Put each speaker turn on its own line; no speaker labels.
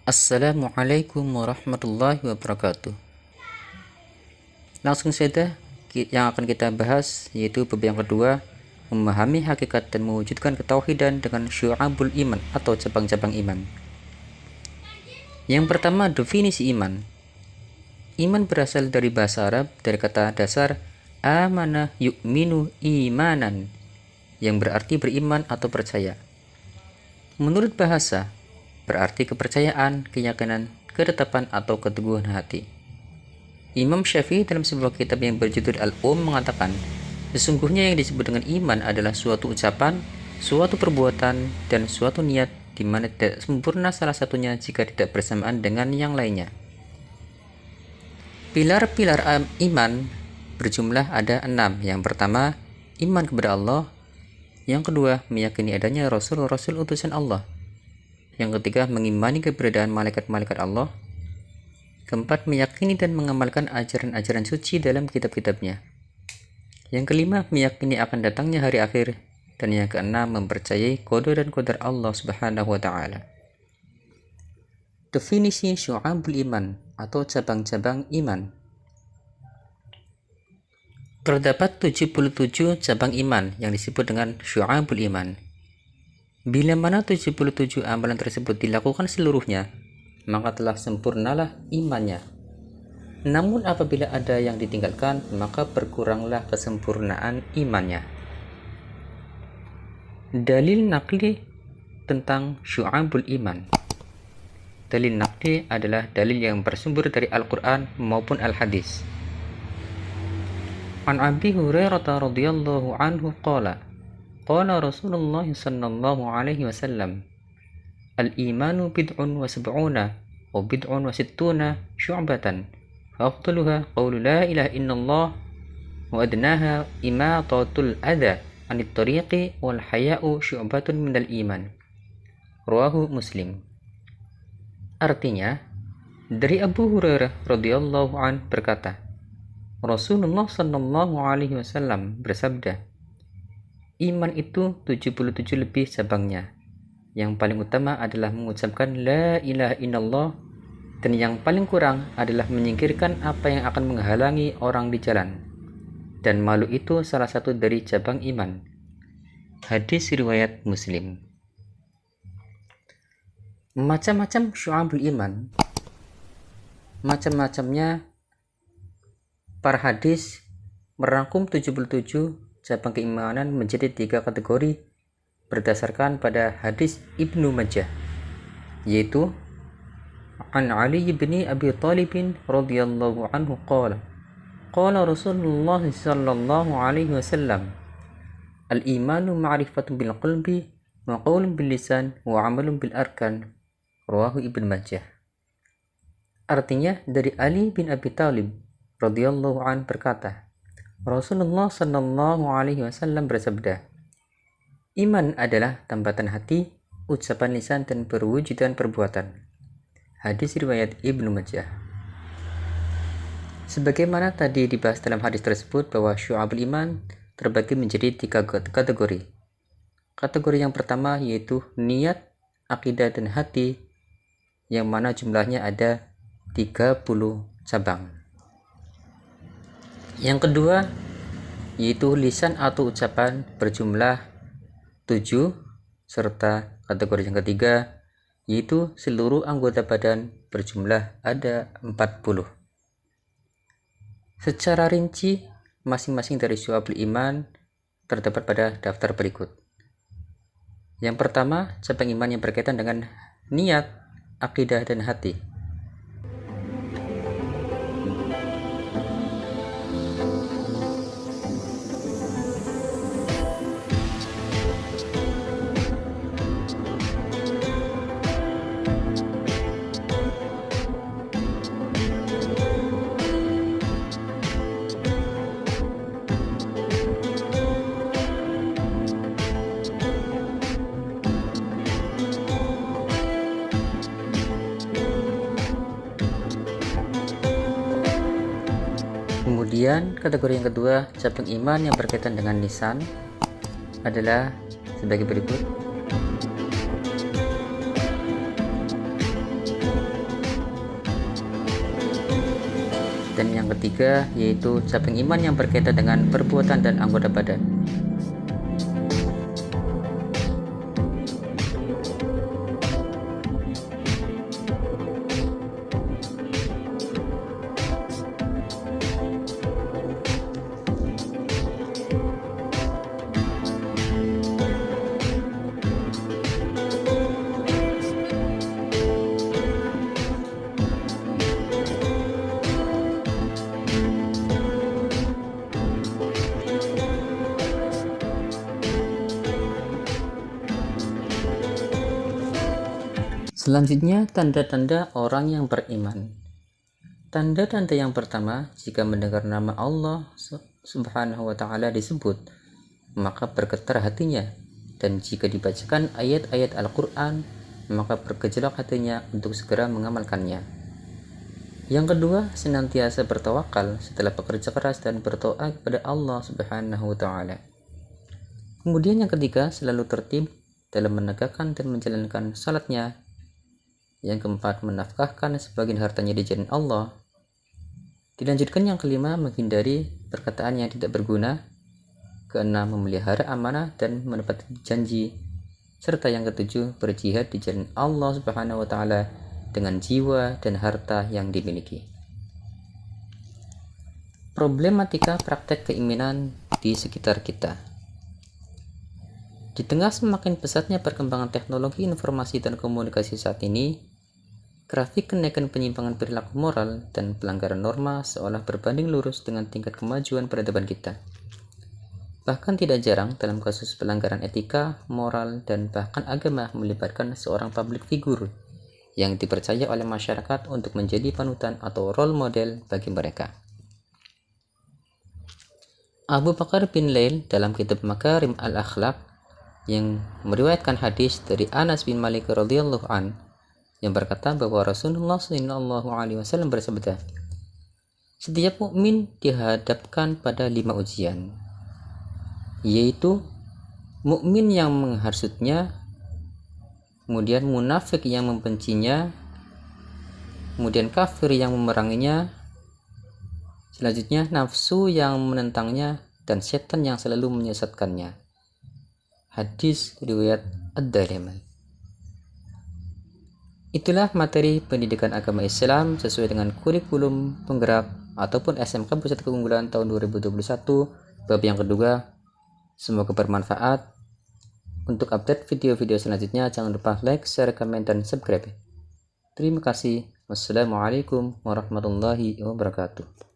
Assalamualaikum warahmatullahi wabarakatuh. Langsung saja yang akan kita bahas yaitu bab yang kedua, memahami hakikat dan mewujudkan ketauhidan dengan syu'abul iman atau cabang-cabang iman. Yang pertama, definisi iman. Iman berasal dari bahasa Arab dari kata dasar amana yu'minu imanan, yang berarti beriman atau percaya. Menurut bahasa, berarti kepercayaan, keyakinan, ketetapan atau keteguhan hati. Imam Syafi'i dalam sebuah kitab yang berjudul mengatakan, sesungguhnya yang disebut dengan iman adalah suatu ucapan, suatu perbuatan, dan suatu niat di mana tidak sempurna salah satunya jika tidak bersamaan dengan yang lainnya. Pilar-pilar iman berjumlah ada 6. Yang pertama, iman kepada Allah. Yang kedua, meyakini adanya rasul-rasul utusan Allah. Yang ketiga, mengimani keberadaan malaikat-malaikat Allah. Keempat, meyakini dan mengamalkan ajaran-ajaran suci dalam kitab-kitabnya. Yang kelima, meyakini akan datangnya hari akhir. Dan yang keenam, mempercayai qada dan qadar Allah Subhanahu wa Ta'ala. Definisi syu'abul iman atau cabang-cabang iman. Terdapat 77 cabang iman yang disebut dengan syu'abul iman. Bila mana 77 amalan tersebut dilakukan seluruhnya, maka telah sempurnalah imannya. Namun apabila ada yang ditinggalkan, maka berkuranglah kesempurnaan imannya. Dalil naqli tentang syu'abul iman. Dalil naqli adalah dalil yang bersumber dari Al-Quran maupun Al-Hadis. An Abi Hurairah radhiyallahu anhu qala, qala Rasulullah sallallahu alaihi wasallam, al-imanu bid'un wa sab'una wa bid'un wa sittuna syu'batan, afdaluha qawlu la ilaha illallah wa adnaha imatatul adha anit tariqi wal haya'u syu'batun minal iman. Rawahu Muslim. Artinya, dari Abu Hurairah radhiyallahu an berkata, Rasulullah sallallahu alaihi wasallam bersabda, iman itu 77 lebih cabangnya. Yang paling utama adalah mengucapkan la ilaha illallah, dan yang paling kurang adalah menyingkirkan apa yang akan menghalangi orang di jalan. Dan malu itu salah satu dari cabang iman. Hadis riwayat Muslim. Macam-macam syu'abul iman. Macam-macamnya para hadis merangkum 77 cabang keimanan menjadi 3 kategori berdasarkan pada hadis Ibnu Majah, yaitu An Ali bin Abi Thalib radhiyallahu anhu qala, qala Rasulullah sallallahu alaihi wasallam, al-imanu ma'rifatun bil qalbi wa qawlun bil lisan wa 'amalun bil arkan. Rawahu Ibnu Majah. Artinya, dari Ali bin Abi Thalib radhiyallahu an berkata, Rasulullah sallallahu alaihi wasallam bersabda, iman adalah tambatan hati, ucapan lisan, dan perwujudan perbuatan. Hadis riwayat Ibnu Majah. Sebagaimana tadi dibahas dalam hadis tersebut bahwa syu'abul iman terbagi menjadi 3 kategori. Kategori yang pertama yaitu niat, akidah, dan hati, yang mana jumlahnya ada 30 cabang. Yang kedua yaitu lisan atau ucapan berjumlah 7, serta kategori yang ketiga yaitu seluruh anggota badan berjumlah ada 40. Secara rinci, masing-masing dari syu'abul iman terdapat pada daftar berikut. Yang pertama, cabang iman yang berkaitan dengan niat, akidah, dan hati. Kemudian kategori yang kedua, cabang iman yang berkaitan dengan lisan adalah sebagai berikut. Dan yang ketiga yaitu cabang iman yang berkaitan dengan perbuatan dan anggota badan. Selanjutnya, tanda-tanda orang yang beriman. Tanda-tanda yang pertama, jika mendengar nama Allah Subhanahu wa Ta'ala disebut, maka bergetar hatinya, dan jika dibacakan ayat-ayat Al-Quran, maka bergejolak hatinya untuk segera mengamalkannya. Yang kedua, senantiasa bertawakal setelah bekerja keras dan berdoa kepada Allah Subhanahu wa Ta'ala. Kemudian yang ketiga, selalu tertib dalam menegakkan dan menjalankan salatnya. Yang keempat, menafkahkan sebagian hartanya di jalan Allah. Dilanjutkan yang kelima, menghindari perkataan yang tidak berguna. Keenam, memelihara amanah dan menepati janji. Serta yang ketujuh, berjihad di jalan Allah Subhanahu wa Ta'ala dengan jiwa dan harta yang dimiliki. Problematika praktek keimanan di sekitar kita. Di tengah semakin pesatnya perkembangan teknologi informasi dan komunikasi saat ini, grafik kenaikan penyimpangan perilaku moral dan pelanggaran norma seolah berbanding lurus dengan tingkat kemajuan peradaban kita. Bahkan tidak jarang dalam kasus pelanggaran etika, moral, dan bahkan agama melibatkan seorang public figure yang dipercaya oleh masyarakat untuk menjadi panutan atau role model bagi mereka. Abu Bakar bin Lail dalam kitab Makarim al-Akhlaq yang meriwayatkan hadis dari Anas bin Malik radhiyallahu an yang berkata bahwa Rasulullah SAW bersabda, setiap mukmin dihadapkan pada 5 ujian, yaitu mukmin yang menghasutnya, kemudian munafik yang membencinya, kemudian kafir yang memeranginya, selanjutnya nafsu yang menentangnya, dan setan yang selalu menyesatkannya. Hadis riwayat Ad-Darimi. Itulah materi pendidikan agama Islam sesuai dengan kurikulum penggerak ataupun SMK Pusat Keunggulan tahun 2021 bab yang kedua. Semoga bermanfaat. Untuk update video-video selanjutnya jangan lupa like, share, komen, dan subscribe. Terima kasih. Wassalamualaikum warahmatullahi wabarakatuh.